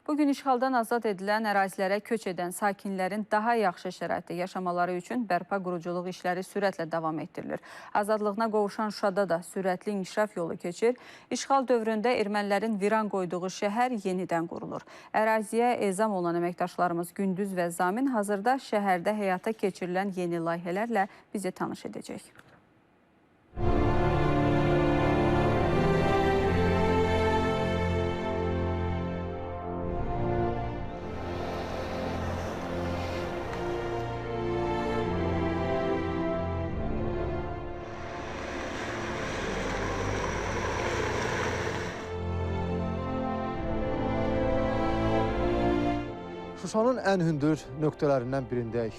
Bugün işğaldan azad edilən ərazilərə köç edən sakinlərin daha yaxşı şəraitdə yaşamaları üçün bərpa quruculuq işləri sürətlə davam etdirilir. Azadlığına qovuşan Şuşada da sürətli inkişaf yolu keçir. İşğal dövründə ermənilərin viran qoyduğu şəhər yenidən qurulur. Əraziyə ezam olan əməkdaşlarımız Gündüz və Zamin hazırda şəhərdə həyata keçirilən yeni layihələrlə bizi tanış edəcək. Şuşanın ən hündür nöqtələrindən birindəyik.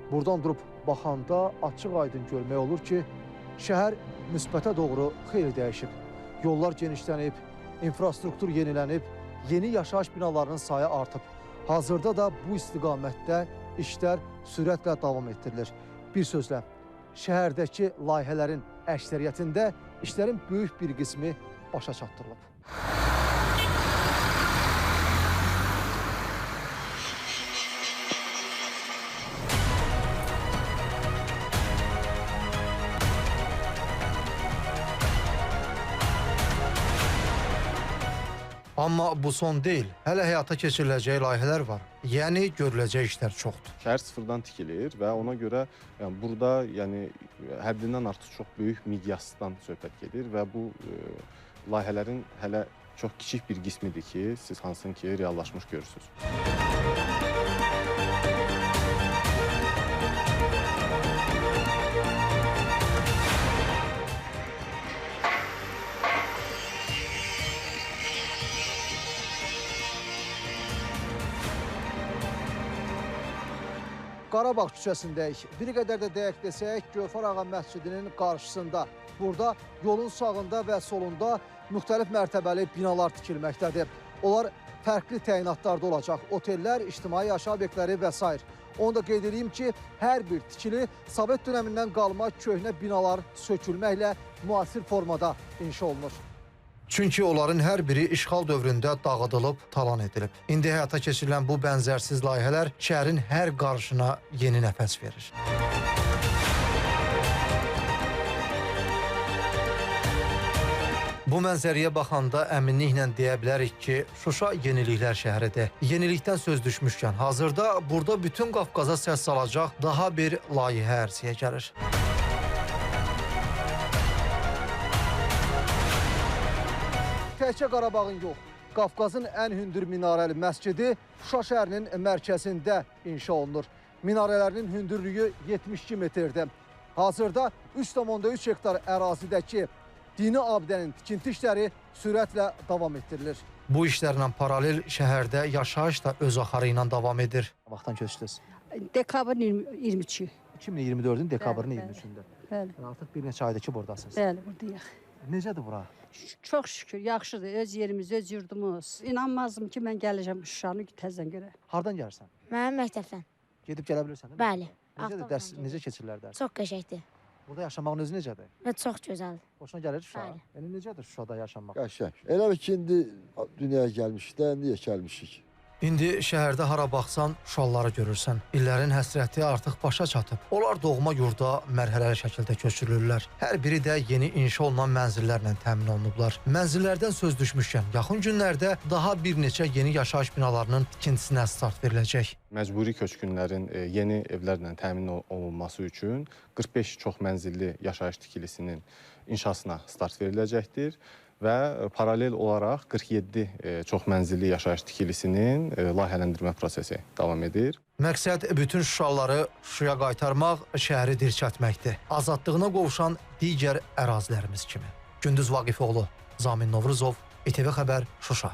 Buradan durub baxanda açıq-aydın görmək olur ki, şəhər müsbətə doğru xeyli dəyişib. Yollar genişlənib, infrastruktur yenilənib, yeni yaşayış binalarının sayı artıb. Hazırda da bu istiqamətdə işlər sürətlə davam etdirilir. Bir sözlə, şəhərdəki layihələrin əksəriyyətində işlərin böyük bir qismi başa çatdırılıb. Amma bu son deyil, hələ həyata keçiriləcək layihələr var. Yəni, görüləcək işlər çoxdur. Şəhər sıfırdan tikilir və ona görə burada həddindən artıq çox böyük miqyasdan söhbət gedir və bu layihələrin hələ çox kiçik bir qismidir ki, siz hansını ki, reallaşmış görürsünüz. Qarabağ küçəsindəyik. Bir qədər də deyək desək, Gövhər Ağa məscidinin qarşısında. Burada yolun sağında və solunda müxtəlif mərtəbəli binalar tikilməkdədir. Onlar fərqli təyinatlarda olacaq. Otellər, ictimai yaşayış obyektləri və s. Onu da qeyd edeyim ki, hər bir tikili Sovet dönəmindən qalma köhnə binalar sökülməklə müasir formada inşa olunur. Çünki onların hər biri işğal dövründə dağıdılıb, talan edilib. İndi həyata keçirilən bu bənzərsiz layihələr şəhərin hər qarışına yeni nəfəs verir. Bu mənzəriyə baxanda əminliklə deyə bilərik ki, Şuşa yeniliklər şəhəridir. Yenilikdən söz düşmüşkən, hazırda burada bütün Qafqaza səs salacaq daha bir layihə ərsəyə gəlir. Təkcə Qarabağın yox, Qafqazın ən hündür minarəli məscidi Şuşa şəhərinin mərkəzində inşa olunur. Minarələrinin hündürlüyü 72 metrdir. Hazırda 3,3 hektar ərazidəki dini abidənin tikinti işləri sürətlə davam etdirilir. Bu işlərlə paralel şəhərdə yaşayış da öz axarı ilə davam edir. Vaxtdan köçdünüz? Dekabrın 23-ü. 2024-ün dekabrın 23-ündə. Bəli. Artıq bir neçə aydır ki, buradasınız. Bəli, buradayıq. Necədir bura? Çox şükür, yaxşıdır. Öz yerimiz, öz yurdumuz. İnanmazdım ki, mən gələcəm Şuşanı təzdən görə. Hardan gəlirsən? Mənim məktəbdən. Gedib gələ bilirsən, değil mi? Bəli. Necədir dərs, necə keçirlər dərs? Çox qəşəngdir. Burada yaşamağın özü necədir? Və çox gözəldir. Xoşuna gəlir Şuşa? Bəli. Yəni necədir Şuşada yaşamaq? Qəşəng. Elə bir ki, indi dünyaya gəlmişik də, niyə gəlmişik? İndi şəhərdə hara baxsan Şuşalıları görürsən. İllərin həsrəti artıq başa çatıb. Onlar doğma yurda mərhələli şəkildə köçürülürlər. Hər biri də yeni inşa olunan mənzillərlə təmin olunublar. Mənzillərdən söz düşmüşkən, yaxın günlərdə daha bir neçə yeni yaşayış binalarının tikintisinə start veriləcək. Məcburi köçkünlərin yeni evlərlə təmin olunması üçün 45 çox mənzilli yaşayış tikilisinin inşasına start veriləcəkdir. Və paralel olaraq 47 çox mənzilli yaşayış tikilisinin layihələndirmə prosesi davam edir. Məqsəd bütün Şuşalıları Şuşaya qaytarmaq, şəhəri dirçəltməkdir. Azadlığına qovuşan digər ərazilərimiz kimi. Gündüz Vaqifoğlu, Zamin Novruzov, İTV Xəbər, Şuşa.